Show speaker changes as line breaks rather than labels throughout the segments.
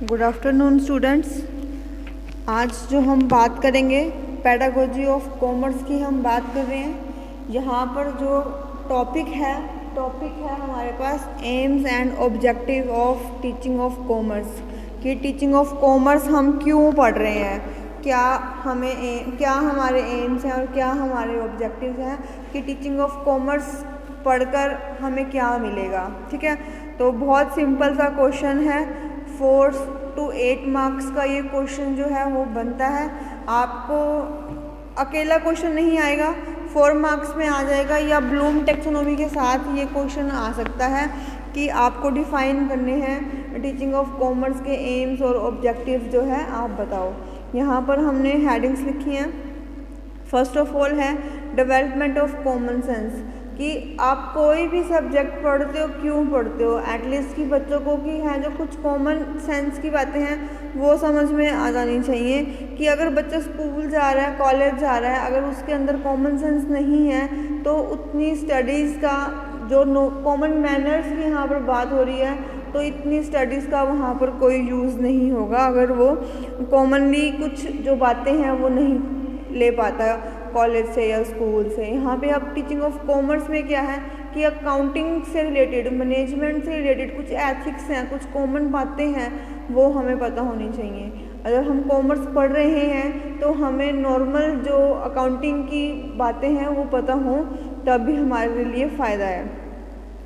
Good afternoon students. आज जो हम बात करेंगे पेडागोजी ऑफ कॉमर्स की हम बात कर रहे हैं। यहाँ पर जो टॉपिक है हमारे पास aims and objective of teaching of commerce. कि टीचिंग ऑफ कॉमर्स हम क्यों पढ़ रहे हैं, क्या हमारे एम्स हैं और क्या हमारे ऑब्जेक्टिव्स हैं, कि टीचिंग ऑफ कॉमर्स पढ़कर हमें क्या मिलेगा। ठीक है, तो बहुत सिंपल सा क्वेश्चन है। 4 to 8 मार्क्स का ये क्वेश्चन जो है वो बनता है। आपको अकेला क्वेश्चन नहीं आएगा, 4 मार्क्स में आ जाएगा, या ब्लूम टेक्सोनोमी के साथ ये क्वेश्चन आ सकता है कि आपको डिफाइन करने हैं टीचिंग ऑफ कॉमर्स के एम्स और ऑब्जेक्टिव जो है आप बताओ। यहाँ पर हमने हेडिंग्स लिखी हैं। फर्स्ट ऑफ ऑल है डेवलपमेंट ऑफ कॉमन सेंस, कि आप कोई भी सब्जेक्ट पढ़ते हो क्यों पढ़ते हो। एटलीस्ट कि बच्चों को कि है जो कुछ कॉमन सेंस की बातें हैं वो समझ में आ जानी चाहिए। कि अगर बच्चा स्कूल जा रहा है, कॉलेज जा रहा है, अगर उसके अंदर कॉमन सेंस नहीं है तो उतनी स्टडीज़ का जो कॉमन मैनर्स की यहाँ पर बात हो रही है, तो इतनी स्टडीज़ का वहाँ पर कोई यूज़ नहीं होगा अगर वो कॉमनली कुछ जो बातें हैं वो नहीं ले पाता कॉलेज से या स्कूल से। यहाँ पे अब टीचिंग ऑफ कॉमर्स में क्या है कि अकाउंटिंग से रिलेटेड, मैनेजमेंट से रिलेटेड कुछ एथिक्स हैं, कुछ कॉमन बातें हैं, वो हमें पता होनी चाहिए। अगर हम कॉमर्स पढ़ रहे हैं तो हमें नॉर्मल जो अकाउंटिंग की बातें हैं वो पता हों, तब भी हमारे लिए फ़ायदा है।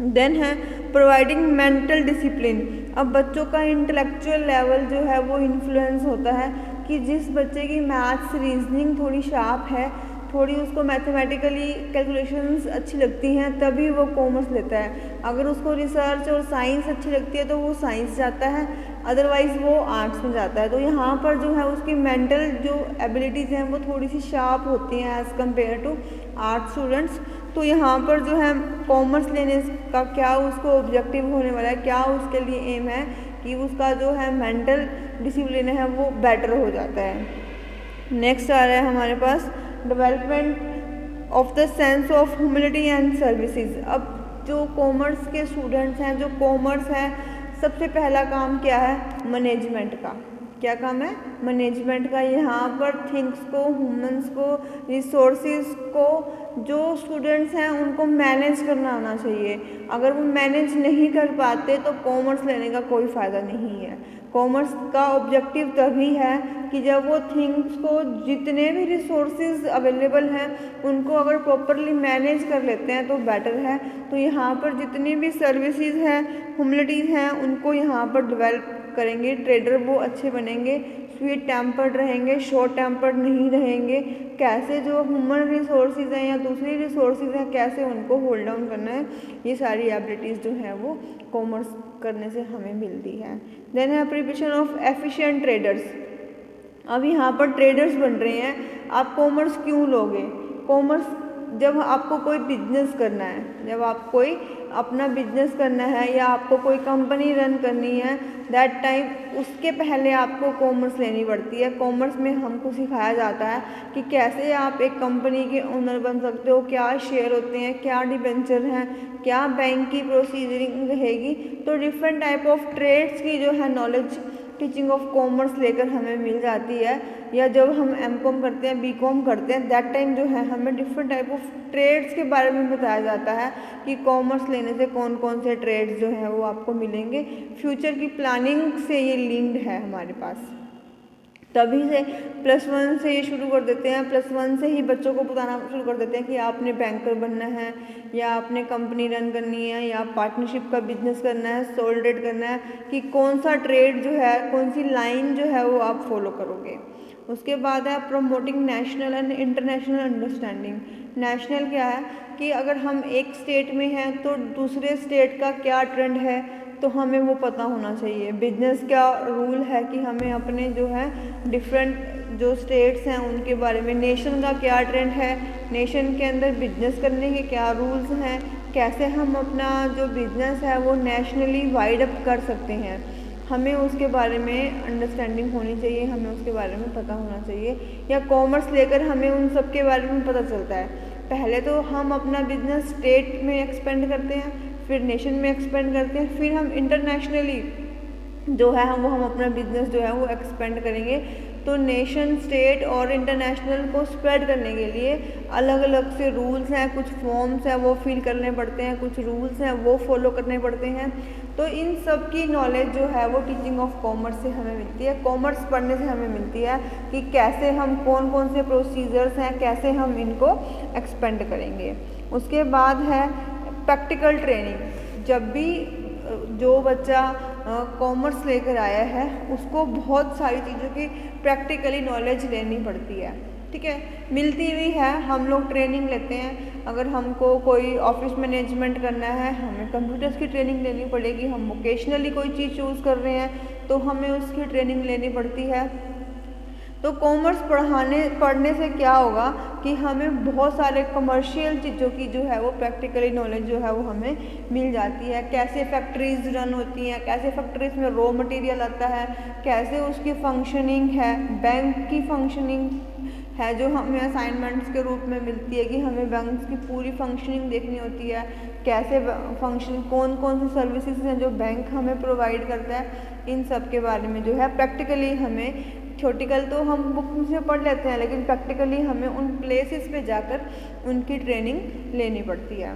देन है प्रोवाइडिंग मेंटल डिसिप्लिन। अब बच्चों का इंटेलेक्चुअल लेवल जो है वो इन्फ्लुएंस होता है कि जिस बच्चे की मैथ्स रीजनिंग थोड़ी शार्प है, थोड़ी उसको मैथमेटिकली कैलकुलेशंस अच्छी लगती हैं, तभी वो कॉमर्स लेता है। अगर उसको रिसर्च और साइंस अच्छी लगती है तो वो साइंस जाता है, अदरवाइज़ वो आर्ट्स में जाता है। तो यहाँ पर जो है उसकी मेंटल जो एबिलिटीज़ हैं वो थोड़ी सी शार्प होती हैं as compare to arts students. तो यहाँ पर जो है कॉमर्स लेने का क्या उसको ऑब्जेक्टिव होने वाला है, क्या उसके लिए एम है कि उसका जो है मेंटल डिसिप्लिन है वो बेटर हो जाता है। नेक्स्ट आ रहा है हमारे पास development of the sense of humility and services. अब जो कॉमर्स के स्टूडेंट्स हैं, जो कॉमर्स है, सबसे पहला काम क्या है, मैनेजमेंट का। क्या काम है, मैनेजमेंट का। यहाँ पर थिंग्स को, ह्यूमंस को, रिसोर्सेज को जो स्टूडेंट्स हैं उनको मैनेज करना आना चाहिए। अगर वो मैनेज नहीं कर पाते तो कॉमर्स लेने का कोई फ़ायदा नहीं है। कॉमर्स का ऑब्जेक्टिव तभी है कि जब वो थिंग्स को, जितने भी रिसोर्सेज अवेलेबल हैं उनको अगर प्रॉपरली मैनेज कर लेते हैं तो बेटर है। तो यहाँ पर जितनी भी सर्विसेज हैं, ह्यूमिलिटीज़ हैं, उनको यहाँ पर डेवलप करेंगे। ट्रेडर वो अच्छे बनेंगे, स्वीट टेम्पर्ड रहेंगे, शॉर्ट टेम्पर्ड नहीं रहेंगे। कैसे जो ह्यूमन रिसोर्सेज हैं या दूसरी रिसोर्सेज हैं, कैसे उनको होल्ड डाउन करना है, ये सारी एबिलिटीज़ जो हैं वो कॉमर्स करने से हमें मिलती है। देन है प्रिपरेशन ऑफ एफिशिएंट ट्रेडर्स। अब यहाँ पर ट्रेडर्स बन रहे हैं, आप कॉमर्स क्यों लोगे। कॉमर्स जब आपको कोई बिजनेस करना है, जब आप कोई अपना बिजनेस करना है या आपको कोई कंपनी रन करनी है, दैट टाइम उसके पहले आपको कॉमर्स लेनी पड़ती है। कॉमर्स में हमको सिखाया जाता है कि कैसे आप एक कंपनी के ओनर बन सकते हो, क्या शेयर होते हैं, क्या डिबेंचर हैं, क्या बैंक की प्रोसीजरिंग रहेगी। तो डिफरेंट टाइप ऑफ ट्रेड्स की जो है नॉलेज टीचिंग ऑफ कॉमर्स लेकर हमें मिल जाती है। या जब हम एमकॉम करते हैं, बीकॉम करते हैं, दैट टाइम जो है हमें डिफरेंट टाइप ऑफ ट्रेड्स के बारे में बताया जाता है कि कॉमर्स लेने से कौन कौन से ट्रेड्स जो हैं वो आपको मिलेंगे। फ्यूचर की प्लानिंग से ये लिंक्ड है हमारे पास। तभी से +1 से ये शुरू कर देते हैं, +1 से ही बच्चों को बताना शुरू कर देते हैं कि आपने बैंकर बनना है, या आपने कंपनी रन करनी है, या पार्टनरशिप का बिजनेस करना है, सोल ट्रेड करना है, कि कौन सा ट्रेड जो है, कौन सी लाइन जो है वो आप फॉलो करोगे। उसके बाद है promoting national and international understanding. National क्या है कि अगर हम एक स्टेट में हैं तो दूसरे स्टेट का क्या ट्रेंड है तो हमें वो पता होना चाहिए। बिजनेस का रूल है कि हमें अपने जो है डिफरेंट जो स्टेट्स हैं उनके बारे में, नेशन का क्या ट्रेंड है, नेशन के अंदर बिजनेस करने के क्या रूल्स हैं, कैसे हम अपना जो बिजनेस है वो नेशनली वाइड अप कर सकते हैं, हमें उसके बारे में अंडरस्टैंडिंग होनी चाहिए, हमें उसके बारे में पता होना चाहिए। या कॉमर्स लेकर हमें उन सब के बारे में पता चलता है। पहले तो हम अपना बिजनेस स्टेट में एक्सपेंड करते हैं, फिर नेशन में एक्सपेंड करते हैं, फिर हम इंटरनेशनली जो है हम अपना बिजनेस जो है वो एक्सपेंड करेंगे। तो नेशन, स्टेट और इंटरनेशनल को स्प्रेड करने के लिए अलग अलग से रूल्स हैं, कुछ फॉर्म्स हैं वो फिल करने पड़ते हैं, कुछ रूल्स हैं वो फॉलो करने पड़ते हैं। तो इन सब की नॉलेज जो है वो टीचिंग ऑफ कॉमर्स से हमें मिलती है, कॉमर्स पढ़ने से हमें मिलती है कि कैसे हम कौन कौन से प्रोसीजर्स हैं, कैसे हम इनको एक्सपेंड करेंगे। उसके बाद है प्रैक्टिकल ट्रेनिंग। जब भी जो बच्चा कॉमर्स लेकर आया है उसको बहुत सारी चीज़ों की प्रैक्टिकली नॉलेज लेनी पड़ती है, ठीक है। मिलती भी है, हम लोग ट्रेनिंग लेते हैं। अगर हमको कोई ऑफिस मैनेजमेंट करना है, हमें कंप्यूटर्स की ट्रेनिंग लेनी पड़ेगी। हम वोकेशनली कोई चीज़ चूज़ कर रहे हैं तो हमें उसकी ट्रेनिंग लेनी पड़ती है। तो कॉमर्स पढ़ने से क्या होगा कि हमें बहुत सारे कमर्शियल चीज़ों की जो है वो प्रैक्टिकली नॉलेज जो है वो हमें मिल जाती है। कैसे फैक्ट्रीज रन होती हैं, कैसे फैक्ट्रीज में रॉ मटेरियल आता है, कैसे उसकी फंक्शनिंग है, बैंक की फंक्शनिंग है जो हमें असाइनमेंट्स के रूप में मिलती है कि हमें बैंक की पूरी फंक्शनिंग देखनी होती है। कैसे फंक्शन, कौन कौन सी सर्विसेज हैं जो बैंक हमें प्रोवाइड करता है, इन सब के बारे में जो है प्रैक्टिकली हमें, थ्योरेटिकल तो हम बुक से पढ़ लेते हैं लेकिन प्रैक्टिकली हमें उन प्लेसेस पे जाकर उनकी ट्रेनिंग लेनी पड़ती है।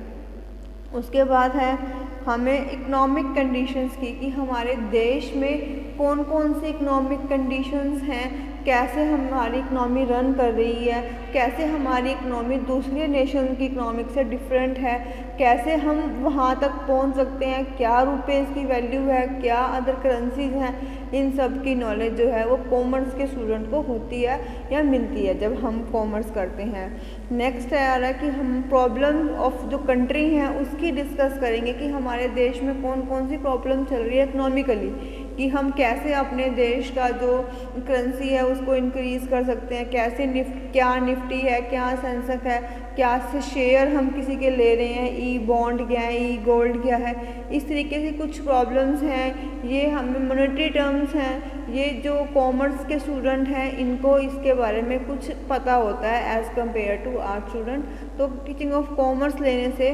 उसके बाद है हमें इकोनॉमिक कंडीशंस की, कि हमारे देश में कौन कौन सी इकोनॉमिक कंडीशंस हैं, कैसे हमारी इकनॉमी रन कर रही है, कैसे हमारी इकनॉमी दूसरे नेशन की इकनॉमिक से डिफरेंट है, कैसे हम वहाँ तक पहुँच सकते हैं, क्या रुपीज़ की वैल्यू है, क्या अदर करेंसीज हैं। इन सब की नॉलेज जो है वो कॉमर्स के स्टूडेंट को होती है या मिलती है जब हम कॉमर्स करते हैं। नेक्स्ट है आ रहा है कि हम प्रॉब्लम ऑफ जो कंट्री हैं उसकी डिस्कस करेंगे कि हमारे देश में कौन कौन सी प्रॉब्लम चल रही है इकोनॉमिकली, कि हम कैसे अपने देश का जो करेंसी है उसको इंक्रीज़ कर सकते हैं, कैसे क्या निफ्टी है, क्या सेंसेक्स है, क्या से शेयर हम किसी के ले रहे हैं, ई बॉन्ड क्या है, ई गोल्ड क्या है। इस तरीके से कुछ प्रॉब्लम्स हैं, ये हमें मॉनेटरी टर्म्स हैं, ये जो कॉमर्स के स्टूडेंट हैं इनको इसके बारे में कुछ पता होता है as compare to art student. तो टीचिंग ऑफ कॉमर्स लेने से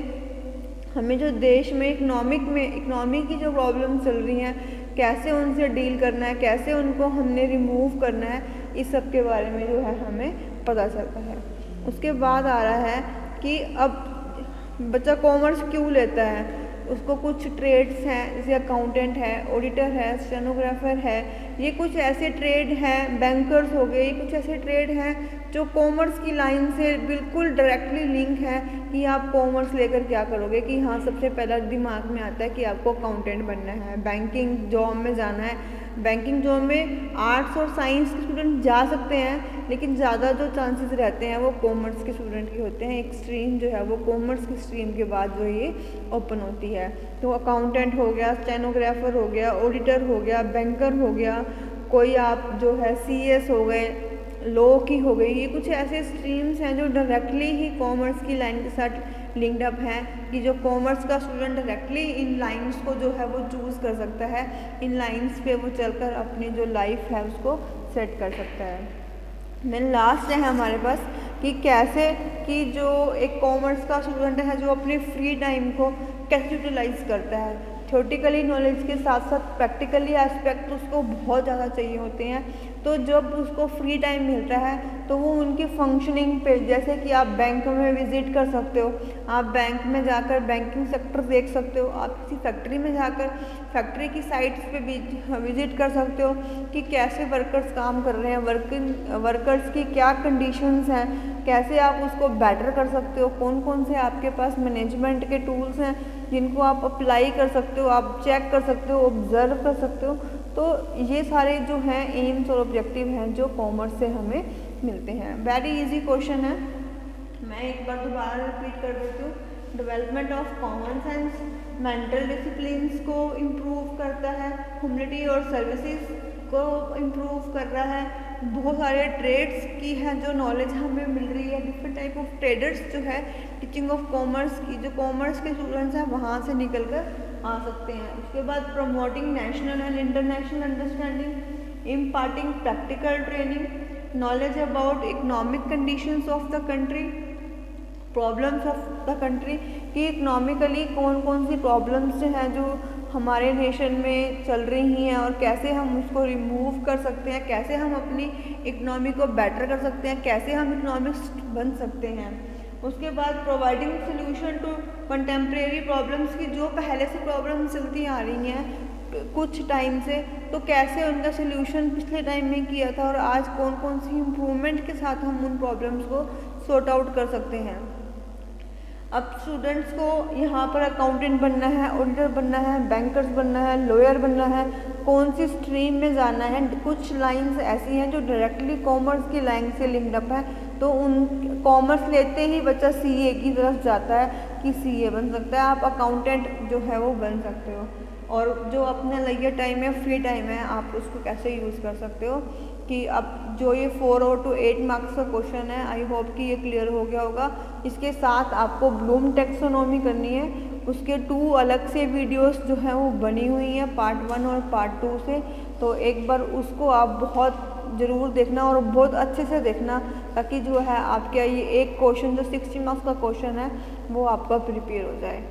हमें जो देश में इकनॉमी की जो प्रॉब्लम चल रही हैं, कैसे उनसे डील करना है, कैसे उनको हमने रिमूव करना है, इस सब के बारे में जो है हमें पता चलता है। उसके बाद आ रहा है कि अब बच्चा कॉमर्स क्यों लेता है, उसको कुछ ट्रेड्स हैं जैसे अकाउंटेंट है, ऑडिटर है, स्टेनोग्राफर है, ये कुछ ऐसे ट्रेड हैं, बैंकर्स हो गए, ये कुछ ऐसे ट्रेड हैं जो कॉमर्स की लाइन से बिल्कुल डायरेक्टली लिंक है कि आप कॉमर्स लेकर क्या करोगे। कि हाँ, सबसे पहला दिमाग में आता है कि आपको अकाउंटेंट बनना है, बैंकिंग जॉब में जाना है। बैंकिंग जॉब में आर्ट्स और साइंस के स्टूडेंट जा सकते हैं लेकिन ज़्यादा जो चांसेस रहते हैं वो कॉमर्स के स्टूडेंट के होते हैं। एक स्ट्रीम जो है वो कॉमर्स की स्ट्रीम के बाद जो ये ओपन होती है। तो अकाउंटेंट हो गया, स्टेनोग्राफर हो गया, ऑडिटर हो गया, बैंकर हो गया, कोई आप जो है CS हो गए, लॉ की हो गई, ये कुछ ऐसे स्ट्रीम्स हैं जो डायरेक्टली ही कॉमर्स की लाइन के साथ लिंक्ड अप है कि जो कॉमर्स का स्टूडेंट डायरेक्टली इन लाइंस को जो है वो चूज़ कर सकता है, इन लाइंस पे वो चलकर अपनी जो लाइफ है उसको सेट कर सकता है। देन लास्ट है हमारे पास कि कैसे कि जो एक कॉमर्स का स्टूडेंट है जो अपने फ्री टाइम को कैसे यूटिलाइज करता है। थ्योरेटिकली नॉलेज के साथ साथ प्रैक्टिकली एस्पेक्ट उसको बहुत ज़्यादा चाहिए होते हैं। तो जब उसको फ्री टाइम मिलता है तो वो उनकी फंक्शनिंग पे, जैसे कि आप बैंक में विज़िट कर सकते हो, आप बैंक में जाकर बैंकिंग सेक्टर देख सकते हो, आप किसी फैक्ट्री में जाकर फैक्ट्री की साइट्स पे विज़िट कर सकते हो कि कैसे वर्कर्स काम कर रहे हैं, वर्कर्स की क्या कंडीशंस हैं, कैसे आप उसको बेटर कर सकते हो, कौन कौन से आपके पास मैनेजमेंट के टूल्स हैं जिनको आप अप्लाई कर सकते हो, आप चेक कर सकते हो, ऑब्जर्व कर सकते हो। तो ये सारे जो हैं एम्स और ऑब्जेक्टिव हैं जो कॉमर्स से हमें मिलते हैं। वेरी इजी क्वेश्चन है, मैं एक बार दोबारा रिपीट कर देती हूँ। Development of common sense mental disciplines को इम्प्रूव करता है, ह्यूमैनिटी और सर्विसेज को इम्प्रूव कर रहा है। बहुत सारे ट्रेड्स की है जो नॉलेज हमें मिल रही है, डिफरेंट टाइप ऑफ ट्रेडर्स जो है टीचिंग ऑफ कॉमर्स की, जो कॉमर्स के स्टूडेंट्स हैं वहाँ से निकल कर आ सकते हैं। उसके बाद promoting national and international understanding, imparting practical training, knowledge about economic conditions of the country, problems of the country, कि इकोनॉमिकली कौन कौन सी प्रॉब्लम्स हैं जो हमारे नेशन में चल रही हैं और कैसे हम उसको रिमूव कर सकते हैं, कैसे हम अपनी इकनॉमी को बेटर कर सकते हैं, कैसे हम इकनॉमिस्ट बन सकते हैं। उसके बाद providing solution to contemporary problems की जो पहले से प्रॉब्लम चलती आ रही हैं कुछ टाइम से, तो कैसे उनका सोल्यूशन पिछले टाइम में किया था और आज कौन कौन सी इम्प्रूवमेंट के साथ हम उन प्रॉब्लम्स को सॉर्ट आउट कर सकते हैं। अब स्टूडेंट्स को यहाँ पर अकाउंटेंट बनना है, ऑडिटर बनना है, बैंकर्स बनना है, लॉयर बनना है, कौन सी स्ट्रीम में जाना है। कुछ लाइंस ऐसी हैं जो डायरेक्टली कॉमर्स की लाइन से लिंक्ड अप है, तो उन कॉमर्स लेते ही बच्चा सीए की तरफ जाता है कि सीए बन सकता है, आप अकाउंटेंट जो है वो बन सकते हो। और जो अपना लेजर टाइम है, फ्री टाइम है, आप उसको कैसे यूज़ कर सकते हो कि अब जो ये 4 और टू 8 मार्क्स का क्वेश्चन है, आई होप कि ये क्लियर हो गया होगा। इसके साथ आपको ब्लूम टैक्सोनॉमी करनी है, उसके 2 अलग से वीडियोस जो हैं वो बनी हुई हैं पार्ट 1 और पार्ट 2 से, तो एक बार उसको आप बहुत ज़रूर देखना और बहुत अच्छे से देखना, ताकि जो है आपका ये एक क्वेश्चन जो 60 मार्क्स का क्वेश्चन है वो आपका प्रिपेयर हो जाए।